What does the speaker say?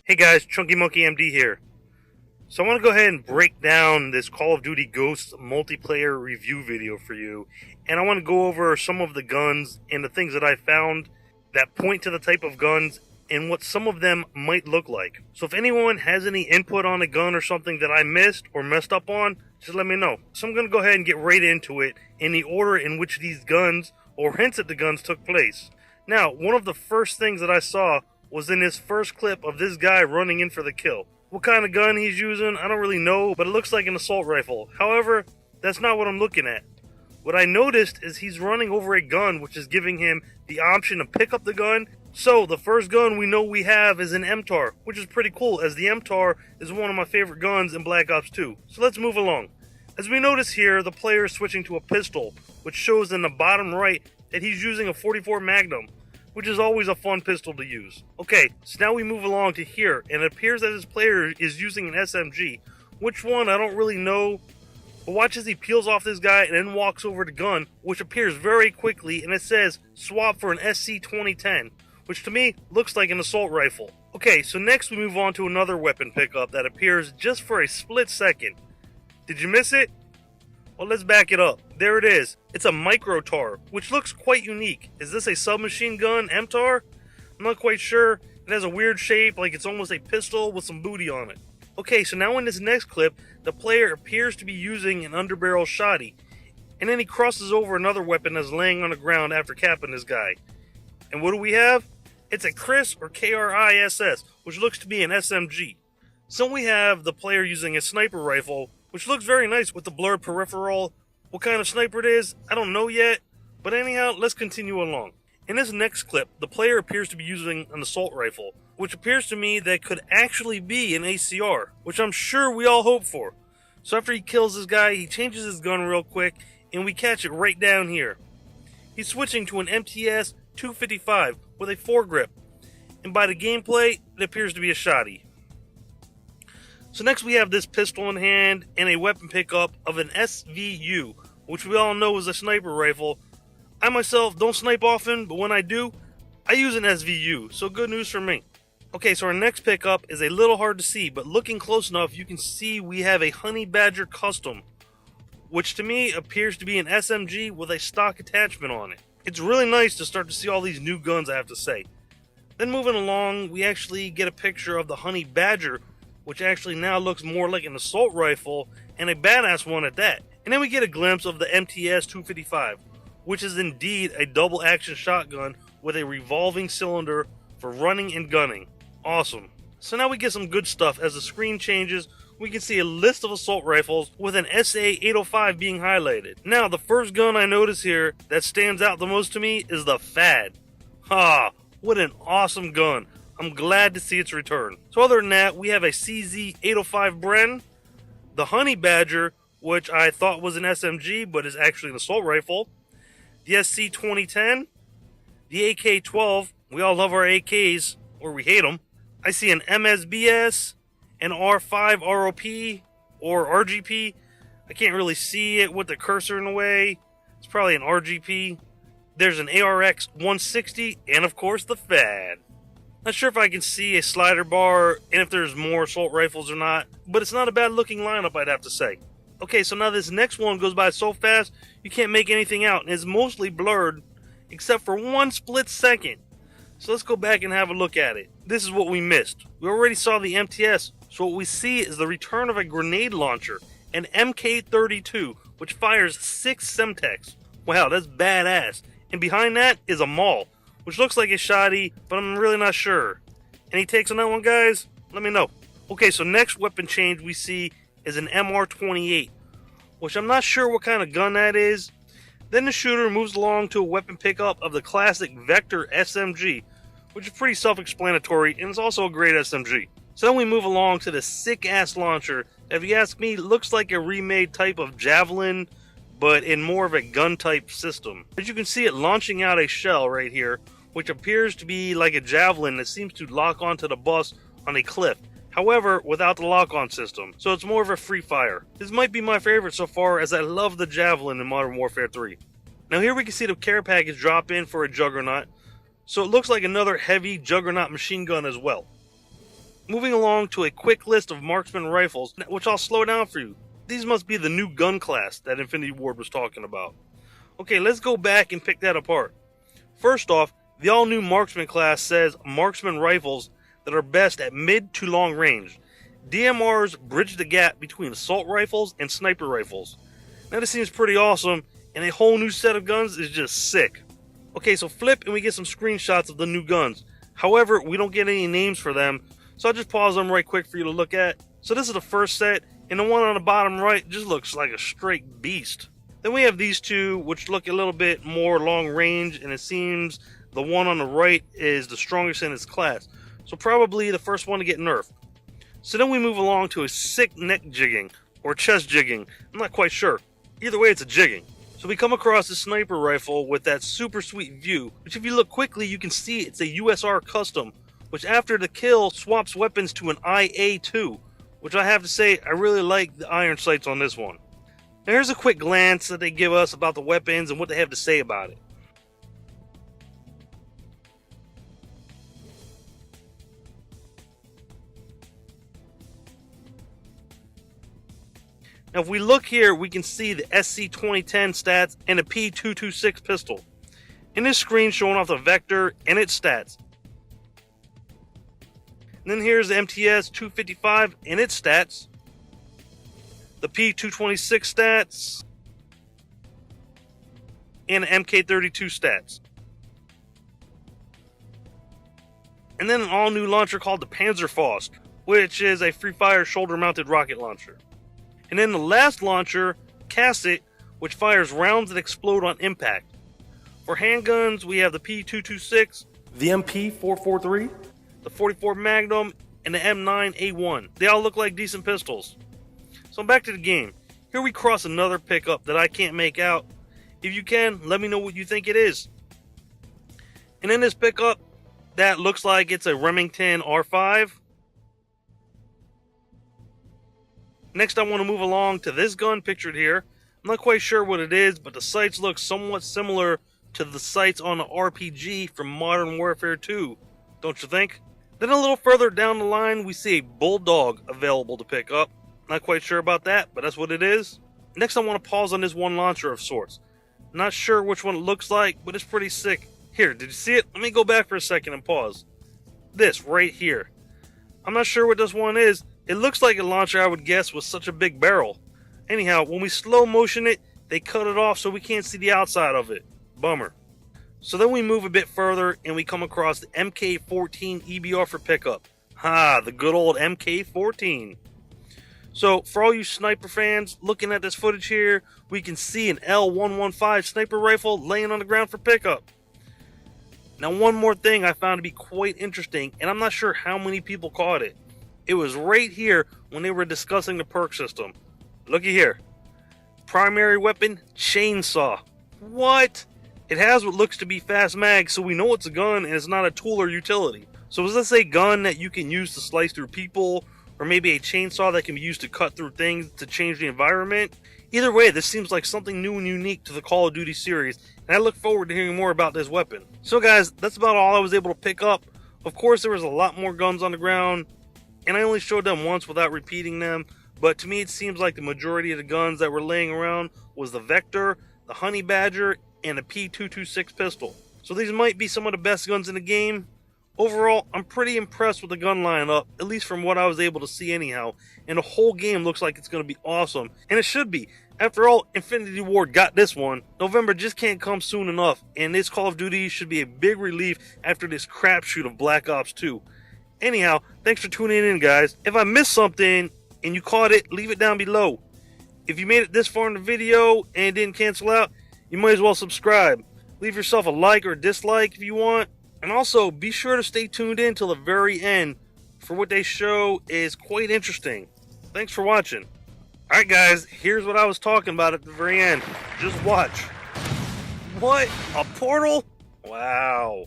Hey guys, Chunky Monkey MD here. So I want to go ahead and break down this Call of Duty Ghosts multiplayer review video for you. And I want to go over some of the guns and the things that I found that point to the type of guns and what some of them might look like. So if anyone has any input on a gun or something that I missed or messed up on, just let me know. So I'm going to go ahead and get right into it in the order in which these guns or hints at the guns took place. Now, one of the first things that I saw was in this first clip of this guy running in for the kill. What kind of gun he's using, I don't really know, but it looks like an assault rifle. However, that's not what I'm looking at. What I noticed is he's running over a gun, which is giving him the option to pick up the gun. So, the first gun we know we have is an MTAR, which is pretty cool, as the MTAR is one of my favorite guns in Black Ops 2. So let's move along. As we notice here, the player is switching to a pistol, which shows in the bottom right that he's using a 44 Magnum, which is always a fun pistol to use. Okay, so now we move along to here, and it appears that this player is using an SMG. Which one, I don't really know, but watch as he peels off this guy and then walks over the gun, which appears very quickly, and it says, swap for an SC-2010, which to me looks like an assault rifle. Okay, so next we move on to another weapon pickup that appears just for a split second. Did you miss it? Well, let's back it up. There it is. It's a Micro-TAR, which looks quite unique. Is this a submachine gun MTAR? I'm not quite sure. It has a weird shape, like it's almost a pistol with some booty on it. Okay, so now in this next clip, the player appears to be using an underbarrel shotty, and then he crosses over another weapon that's laying on the ground after capping this guy. And what do we have? It's a KRISS or KRISS, which looks to be an SMG. So we have the player using a sniper rifle, which looks very nice with the blurred peripheral. What kind of sniper it is, I don't know yet, but anyhow, let's continue along. In this next clip, the player appears to be using an assault rifle, which appears to me that could actually be an ACR, which I'm sure we all hope for. So after he kills this guy, he changes his gun real quick, and we catch it right down here. He's switching to an MTS 255 with a foregrip, and by the gameplay, it appears to be a shotty. So next we have this pistol in hand and a weapon pickup of an SVU, which we all know is a sniper rifle. I myself don't snipe often, but when I do, I use an SVU, so good news for me. Okay, so our next pickup is a little hard to see, but looking close enough, you can see we have a Honey Badger Custom, which to me appears to be an SMG with a stock attachment on it. It's really nice to start to see all these new guns, I have to say. Then moving along, we actually get a picture of the Honey Badger, which actually now looks more like an assault rifle, and a badass one at that. And then we get a glimpse of the MTS 255, which is indeed a double action shotgun with a revolving cylinder for running and gunning. Awesome. So now we get some good stuff. As the screen changes, we can see a list of assault rifles with an SA-805 being highlighted. Now, the first gun I notice here that stands out the most to me is the FAD. Ha! What an awesome gun. I'm glad to see its return. So other than that, we have a CZ-805 Bren, the Honey Badger, which I thought was an SMG, but is actually an assault rifle, the SC-2010, the AK-12, we all love our AKs, or we hate them. I see an MSBS, an R5 ROP, or RGP. I can't really see it with the cursor in the way. It's probably an RGP. There's an ARX 160, and of course the FAD. Not sure if I can see a slider bar and if there's more assault rifles or not, but it's not a bad looking lineup, I'd have to say. Okay, so now this next one goes by so fast you can't make anything out, and it's mostly blurred except for one split second. So let's go back and have a look at it. This is what we missed. We already saw the MTS, so what we see is the return of a grenade launcher, an MK32, which fires 6 Semtex. Wow, that's badass. And behind that is a Maul, which looks like a shotty, but I'm really not sure. Any takes on that one, guys? Let me know. Okay, so next weapon change we see is an MR28, which I'm not sure what kind of gun that is. Then the shooter moves along to a weapon pickup of the classic Vector SMG, which is pretty self-explanatory, and it's also a great SMG. So then we move along to the sick-ass launcher. If you ask me, it looks like a remade type of Javelin, but in more of a gun-type system. As you can see it launching out a shell right here, which appears to be like a javelin that seems to lock onto the bus on a cliff. However, without the lock-on system, so it's more of a free fire. This might be my favorite so far, as I love the javelin in Modern Warfare 3. Now here we can see the care package drop in for a Juggernaut, so it looks like another heavy Juggernaut machine gun as well. Moving along to a quick list of marksman rifles, which I'll slow down for you. These must be the new gun class that Infinity Ward was talking about. Okay, let's go back and pick that apart. First off, the all-new marksman class says marksman rifles that are best at mid to long range. DMRs bridge the gap between assault rifles and sniper rifles. Now this seems pretty awesome, and a whole new set of guns is just sick. Okay, so flip and we get some screenshots of the new guns. However, we don't get any names for them, so I'll just pause them right quick for you to look at. So this is the first set, and the one on the bottom right just looks like a straight beast. Then we have these two, which look a little bit more long range, and it seems the one on the right is the strongest in its class. So probably the first one to get nerfed. So then we move along to a sick neck jigging, or chest jigging. I'm not quite sure. Either way, it's a jigging. So we come across a sniper rifle with that super sweet view, which if you look quickly, you can see it's a USR custom, which after the kill swaps weapons to an IA-2, which I have to say, I really like the iron sights on this one. Now here's a quick glance that they give us about the weapons and what they have to say about it. Now if we look here, we can see the SC2010 stats and a P226 pistol. In this screen showing off the Vector and its stats. And then here's the MTS 255 and its stats, the P226 stats, and the MK32 stats. And then an all-new launcher called the Panzerfaust, which is a free-fire shoulder-mounted rocket launcher. And then the last launcher, Casset, which fires rounds that explode on impact. For handguns, we have the P226, the MP443, the 44 Magnum, and the M9A1. They all look like decent pistols. So back to the game. Here we cross another pickup that I can't make out. If you can, let me know what you think it is. And in this pickup, that looks like it's a Remington R5. Next, I want to move along to this gun pictured here. I'm not quite sure what it is, but the sights look somewhat similar to the sights on the RPG from Modern Warfare 2, don't you think? Then a little further down the line, we see a Bulldog available to pick up. Not quite sure about that, but that's what it is. Next, I want to pause on this one launcher of sorts. Not sure which one it looks like, but it's pretty sick. Here, did you see it? Let me go back for a second and pause. This, right here. I'm not sure what this one is. It looks like a launcher I would guess with such a big barrel. Anyhow, when we slow motion it, they cut it off so we can't see the outside of it. Bummer. So then we move a bit further and we come across the MK14 EBR for pickup. Ha, the good old MK14. So for all you sniper fans looking at this footage here, we can see an L115 sniper rifle laying on the ground for pickup. Now one more thing I found to be quite interesting, and I'm not sure how many people caught it. It was right here when they were discussing the perk system. Looky here. Primary weapon, chainsaw. What? It has what looks to be fast mag, so we know it's a gun and it's not a tool or utility. So is this a gun that you can use to slice through people, or maybe a chainsaw that can be used to cut through things to change the environment? Either way, this seems like something new and unique to the Call of Duty series, and I look forward to hearing more about this weapon. So guys, that's about all I was able to pick up. Of course, there was a lot more guns on the ground, and I only showed them once without repeating them, but to me it seems like the majority of the guns that were laying around was the Vector, the Honey Badger, and a P226 pistol. So these might be some of the best guns in the game. Overall, I'm pretty impressed with the gun lineup, at least from what I was able to see anyhow, and the whole game looks like it's going to be awesome, and it should be. After all, Infinity Ward got this one. November just can't come soon enough, and this Call of Duty should be a big relief after this crapshoot of Black Ops 2. Anyhow, thanks for tuning in, guys. If I missed something and you caught it, leave it down below. If you made it this far in the video and didn't cancel out, you might as well subscribe. Leave yourself a like or dislike if you want. And also, be sure to stay tuned in till the very end, for what they show is quite interesting. Thanks for watching. Alright guys, here's what I was talking about at the very end. Just watch. What? A portal? Wow.